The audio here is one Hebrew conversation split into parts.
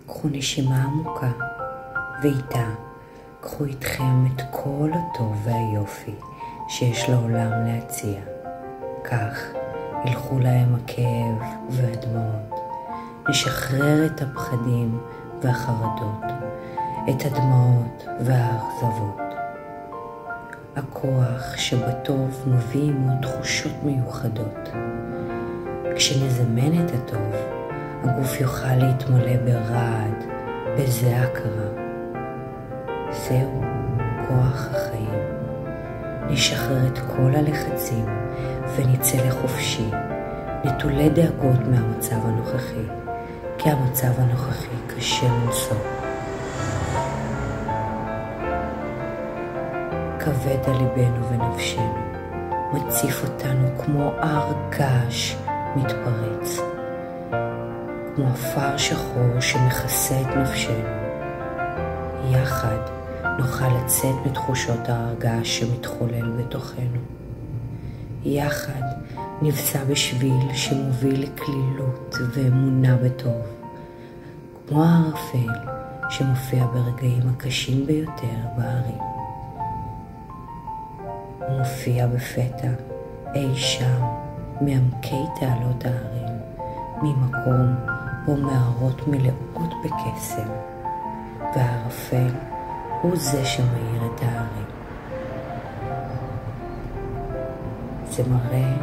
קחו נשימה עמוקה, ואיתה קחו איתכם את כל הטוב והיופי שיש לעולם להציע. כך ילכו להם הכאב והדמעות. נשחרר את הפחדים והחרדות, את הדמעות והאכזבות. הכוח שבטוב מביא עמו תחושות מיוחדות. כשנזמן את הטוב, הגוף יוכל להתמלא ברעד, בזיעה קרה. זהו כוח החיים. נשחרר את כל הלחצים ונצא לחופשי, נטולי דאגות מהמצב הנוכחי, כי המצב הנוכחי קשה מנשוא. כבד על ליבנו ונפשנו, מציף אותנו כמו הר געש מתפרץ, כמו עפר שחור שמכסה את נפשנו. יחד נוכל לצאת מתחושות ההר געש שמתחולל בתוכנו. יחד נפסע בשביל שמוביל לכלילות ואמונה בטוב, כמו הערפל שמופיע ברגעים הקשים ביותר בערים. הוא מופיע בפתע אי שם מעמקי תעלות הערים, ממקום בו מערות מלאות בקסם, והערפל הוא זה שמאיר את הערים. זה מראה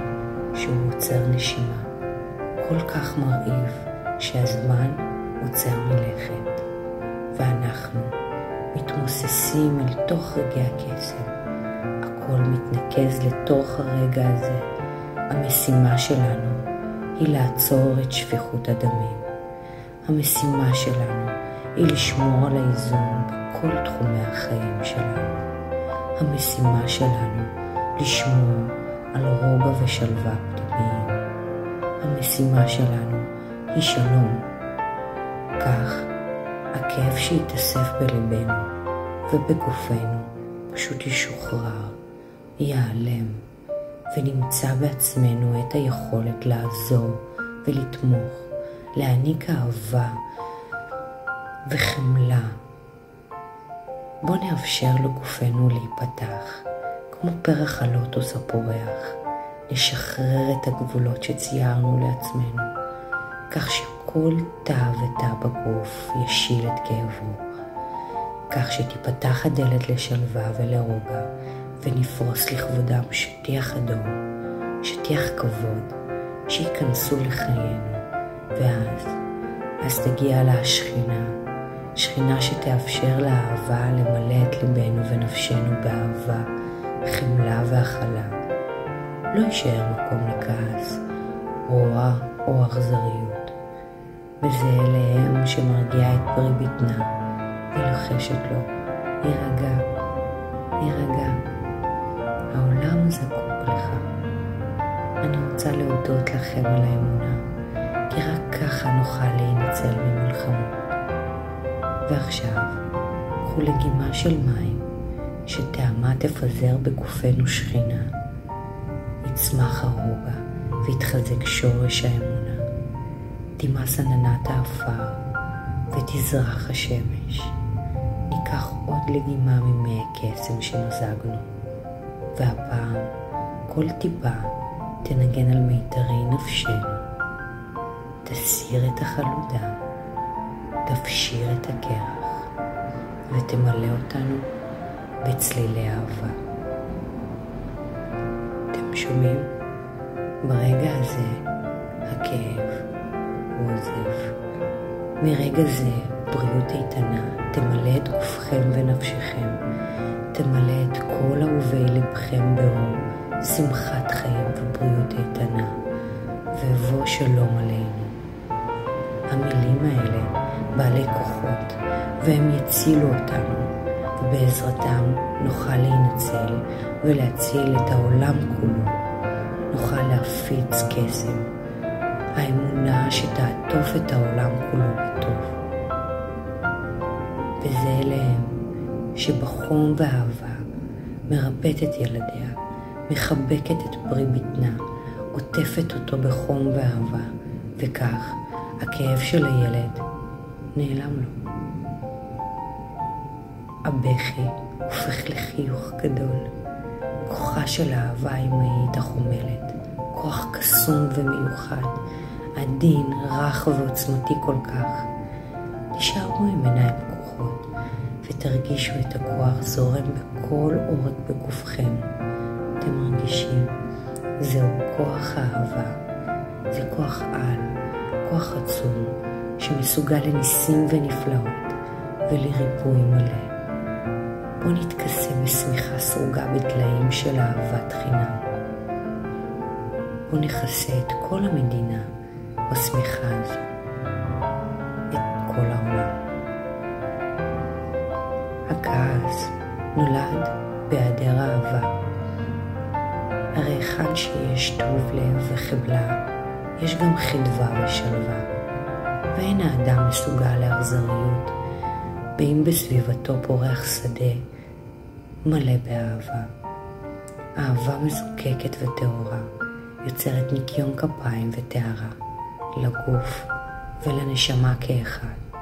שהוא עוצר נשימה, כל כך מרהיב שהזמן עוצר מלכת, ואנחנו מתמוססים אל תוך רגעי הקסם. הכל מתנקז לתוך הרגע הזה. המשימה שלנו היא לעצור את שפיכות הדמים. המשימה שלנו היא לשמור על האיזון בכל תחומי החיים שלנו. המשימה שלנו לשמור על רוגע ושלווה פנימיים. המשימה שלנו היא שלום. כך הכאב שיתאסף בליבנו ובגופנו פשוט ישוחרר, ייעלם, ונמצא בעצמנו את היכולת לעזור ולתמוך, להעניק אהבה וחמלה. בוא נאפשר לגופנו להיפתח, כמו פרח הלוטוס הפורח. נשחרר את הגבולות שציירנו לעצמנו, כך שכל תא ותא בגוף ישיל את כאבו, כך שתיפתח הדלת לשלווה ולרוגע, ונפרוס לכבודם שטיח אדום, שטיח כבוד, שיכנסו לחיינו. ואז תגיע לה השכינה, שכינה שתאפשר לאהבה למלא את ליבנו ונפשנו באהבה, חמלה והכלה. לא יישאר מקום לכעס, רוע או אכזריות. וזה אליהם שמרגיע את פרי בטנה ולוחשת לו, יירגע, יירגע. העולם זקוק לך. אני רוצה להודות לכם על האמונה, כי רק ככה נוכל להינצל ממלחמות. ועכשיו, קחו לגימה של מים, שטעמה תפזר בגופנו שכינה. יצמח הרוגע ויתחזק שורש האמונה. תימס עננת האפר ותזרח השמש. ניקח עוד לגימה ממי הקסם שמזגנו, והפעם כל טיפה תנגן על מיתרי נפשנו. תסיר את החלודה, תפשיר את הקרח, ותמלא אותנו בצלילי אהבה. אתם שומעים? ברגע הזה הכאב הוא עוזב. מרגע זה בריאות איתנה תמלא את גופכם ונפשכם, תמלא את כל אהובי לבכם באור, שמחת חיים ובריאות איתנה, ובוא שלום עלינו. המילים האלה בעלי כוחות, והם יצילו אותנו, ובעזרתם נוכל להינצל ולהציל את העולם כולו. נוכל להפיץ קסם, האמונה שתעטוף את העולם כולו בטוב. וזה אליהם שבחום ואהבה מרפאת את ילדיה, מחבקת את פרי בטנה, עוטפת אותו בחום ואהבה, וכך הכאב של הילד נעלם לו. הבכי הופך לחיוך גדול. כוחה של האהבה האמהית החומלת, כוח קסום ומיוחד, עדין, רך ועוצמתי כל כך. תישארו עם עיניים פקוחות ותרגישו את הכוח זורם בכל עורק בגופכם. אתם מרגישים, זהו כוח האהבה. זה כוח על, כוח עצום, שמסוגל לניסים ונפלאות ולריפוי מלא. בוא נתכסה בשמיכה סרוגה בדליים של אהבת חינם. בוא נכסה את כל המדינה בשמיכה הזו, את כל העולם. הכעס נולד בהיעדר אהבה. הרי היכן שיש טוב לב וחבלה, יש גם חדווה ושלווה. ואין האדם מסוגל לאכזריות, ואם בסביבתו פורח שדה מלא באהבה. אהבה מזוקקת וטהורה יוצרת ניקיון כפיים וטהרה לגוף ולנשמה כאחד.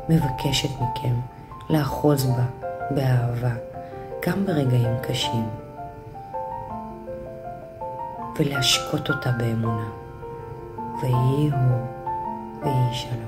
מבקשת מכם לאחוז בה באהבה גם ברגעים קשים, ולהשקות אותה באמונה. ויהי הוא ויהי שלום.